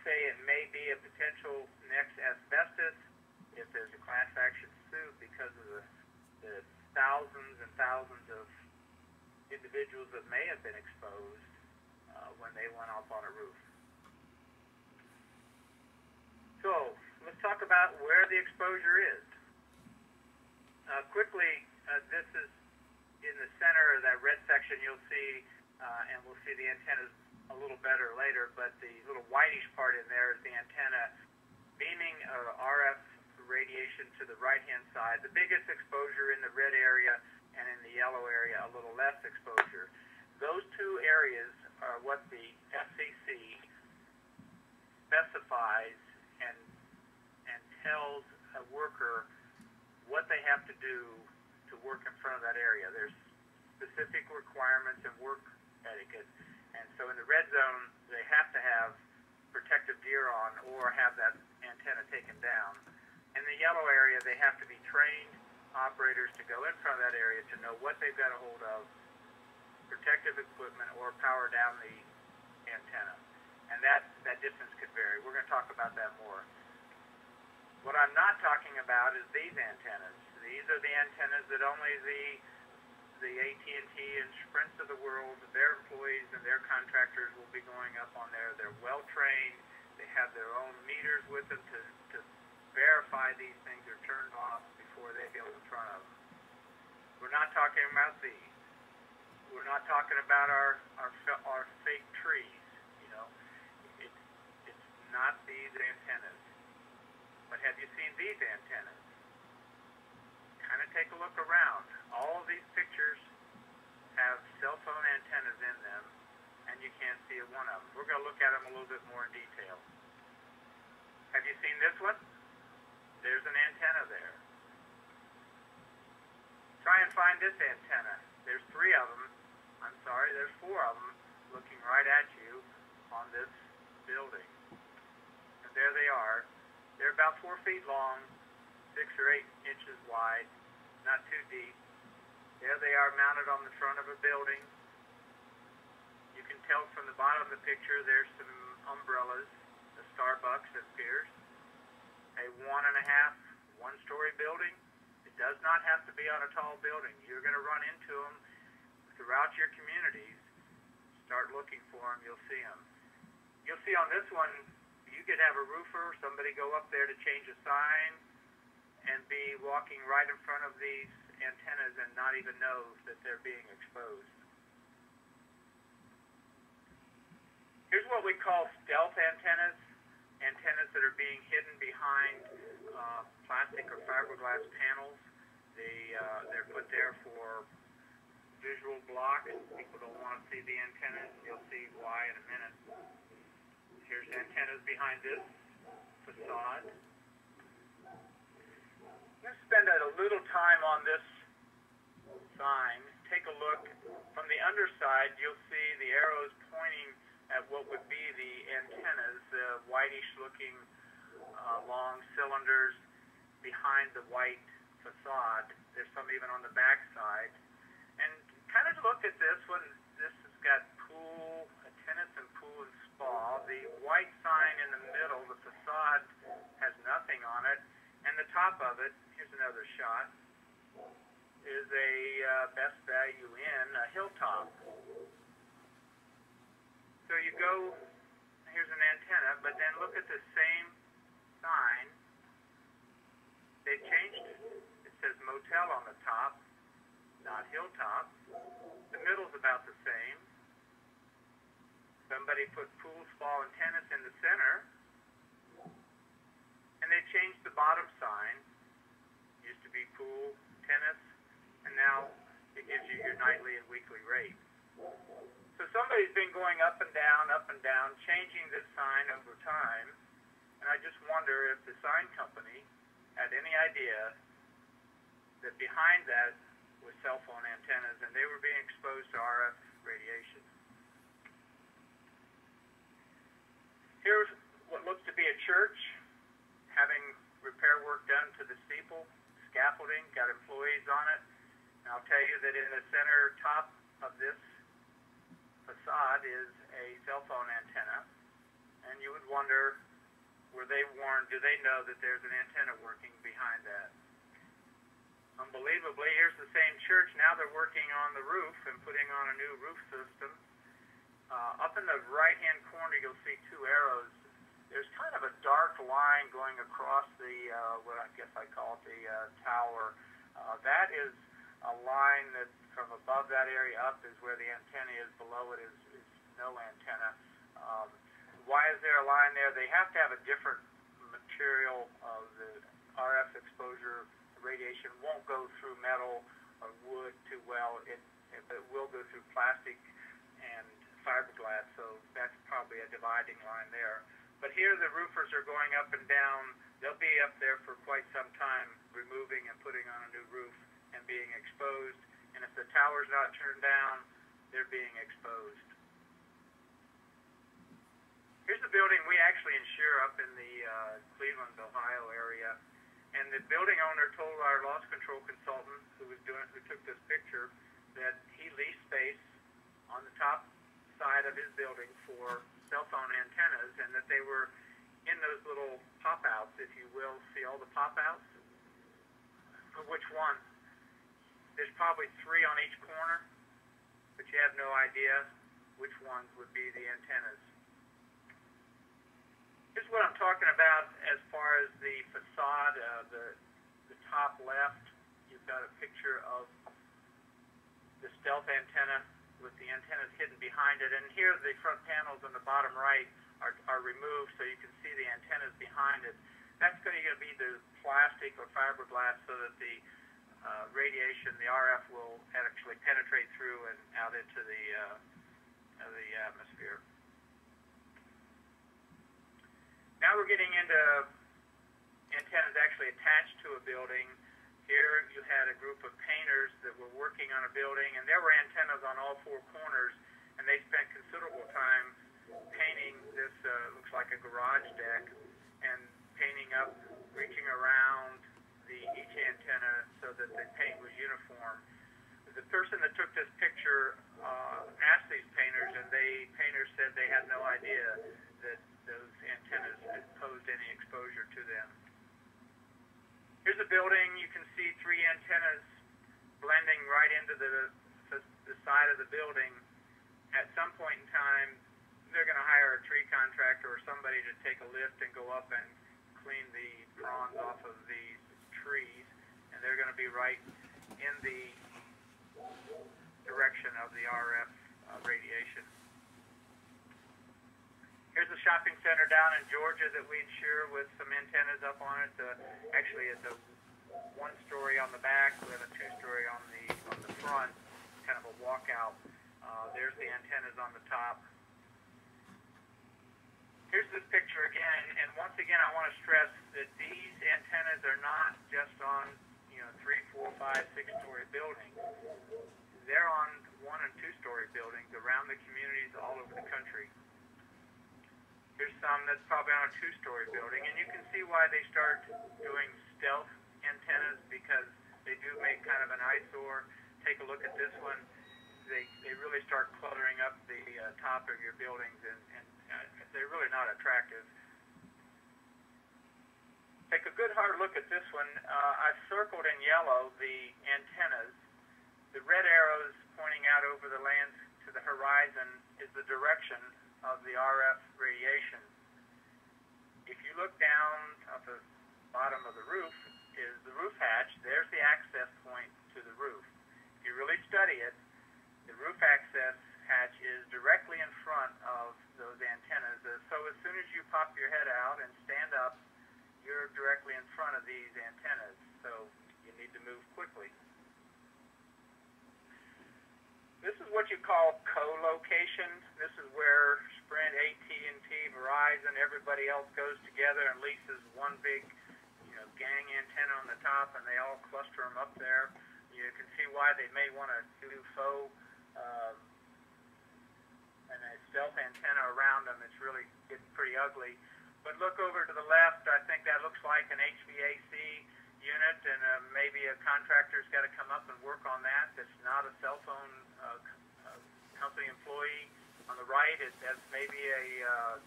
say it may be a potential next asbestos if there's a class action suit because of the thousands and thousands of individuals that may have been exposed when they went up on a roof. So let's talk about where the exposure is. Quickly, this is in the center of that red section. You'll see, and we'll see the antennas a little better later, but the little whitish part in there is the antenna beaming RF radiation to the right-hand side. The biggest exposure in the red area, and in the yellow area a little less exposure. Those two areas are what the FCC specifies and tells a worker what they have to do to work in front of that area. There's specific requirements and work etiquette. And so in the red zone, they have to have protective gear on or have that antenna taken down. In the yellow area, they have to be trained operators to go in front of that area to know what they've got a hold of, protective equipment, or power down the antenna. And that distance could vary. We're going to talk about that more. What I'm not talking about is these antennas. These are the antennas that only the AT&T and Sprints of the world, their employees and their contractors will be going up on there. They're well trained. They have their own meters with them to verify these things are turned off before they go in front of them. We're not talking about these. We're not talking about our fake trees. You know, it's not these antennas. But have you seen these antennas? Kind of take a look around. All of these pictures have cell phone antennas in them, and you can't see one of them. We're going to look at them a little bit more in detail. Have you seen this one? There's an antenna there. Try and find this antenna. There's three of them. I'm sorry, there's four of them looking right at you on this building. And there they are. They're about 4 feet long, 6 or 8 inches wide, not too deep. There they are mounted on the front of a building. You can tell from the bottom of the picture there's some umbrellas, the Starbucks it appears. A 1.5-one-story building. It does not have to be on a tall building. You're going to run into them throughout your communities. Start looking for them, you'll see them. You'll see on this one, you could have a roofer, somebody go up there to change a sign and be walking right in front of these antennas and not even know that they're being exposed. Here's what we call stealth antennas, antennas that are being hidden behind plastic or fiberglass panels. They're put there for visual block. People don't want to see the antennas. You'll see why in a minute. Here's antennas behind this facade. I'm going to spend a little time on this sign. Take a look. From the underside, you'll see the arrows pointing at what would be the antennas, the whitish-looking long cylinders behind the white facade. There's some even on the back side. And kind of look at this one. This has got pool, tennis and pool and spa. The white sign in the middle, the facade, has nothing on it. And the top of it, here's another shot, is a Best Value Inn, a hilltop. So you go, here's an antenna, but then look at the same sign. They changed it. It says motel on the top, not hilltop. The middle's about the same. Somebody put pool, spa, and tennis in the center. And they changed the bottom sign. Used to be pool, tennis, and now it gives you your nightly and weekly rate. So somebody's been going up and down, changing this sign over time. And I just wonder if the sign company had any idea that behind that was cell phone antennas and they were being exposed to RF radiation. Here's what looks to be a church having repair work done to the steeple, scaffolding, got employees on it. And I'll tell you that in the center top of this facade is a cell phone antenna, and you would would wonder, were they warned, do they know that there's an antenna working behind that? Unbelievably, here's the same church. Now they're working on the roof and putting on a new roof system. Up in the right-hand corner, you'll see two arrows. There's kind of a dark line going across the, what I guess I call it the tower. That is a line that from above that area up is where the antenna is. Below it is no antenna. Why is there a line there? They have to have a different material. The RF exposure radiation won't go through metal or wood too well. It will go through plastic and fiberglass, so that's probably a dividing line there. But here the roofers are going up and down. They'll be up there for quite some time, removing and putting on a new roof and being exposed. And if the tower's not turned down, they're being exposed. Here's the building we actually insure up in the Cleveland, Ohio area. And the building owner told our loss control consultant who took this picture that he leased space on the top side of his building for cell phone antennas, and that they were in those little pop-outs, if you will. See all the pop-outs? For which one? There's probably 3 on each corner, but you have no idea which ones would be the antennas. Here's what I'm talking about as far as the facade, the top left. You've got a picture of the stealth antenna with the antennas hidden behind it. And here the front panels on the bottom right are removed so you can see the antennas behind it. That's going to be the plastic or fiberglass so that the radiation, the RF, will actually penetrate through and out into the atmosphere. Now we're getting into antennas actually attached to a building. Here you had a group of painters that were working on a building, and there were antennas on all 4 corners, and they spent considerable time painting this, looks like a garage deck, and painting up, reaching around each antenna so that the paint was uniform. The person that took this picture asked these painters, and painters said they had no idea that those antennas had posed any exposure to them. Here's a building. You can see 3 antennas blending right into the side of the building. At some point in time, they're going to hire a tree contractor or somebody to take a lift and go up and clean the fronds off of these trees, and they're going to be right in the direction of the RF radiation. Here's a shopping center down in Georgia that we insure with some antennas up on it. Actually, it's a 1-story on the back. We have a 2-story on the front, kind of a walkout. There's the antennas on the top. Here's this picture again, and once again, I want to stress that these antennas are not just on 3, 4, 5, 6-story buildings. They're on 1- and 2-story buildings around the communities all over the country. Here's some that's probably on a 2-story building, and you can see why they start doing stealth antennas, because they do make kind of an eyesore. Take a look at this one. They really start cluttering up the top of your buildings, and they're really not attractive. Take a good hard look at this one. I've circled in yellow the antennas. The red arrows pointing out over the land to the horizon is the direction of the RF radiation. If you look down at the bottom of the roof is the roof hatch. There's the access point to the roof. If you really study it, the roof access hatch is directly in front of those antennas. So as soon as you pop your head out and stand up, you're directly in front of these antennas. So you need to move quickly. This is what you call co-location. This is where Sprint, AT&T, Verizon, everybody else goes together and leases one big, gang antenna on the top, and they all cluster them up there. You can see why they may want to do faux and a stealth antenna around them. It's really getting pretty ugly. But look over to the left. I think that looks like an HVAC unit, and maybe a contractor's got to come up and work on that. That's not a cell phone company employee. On the right, that's maybe a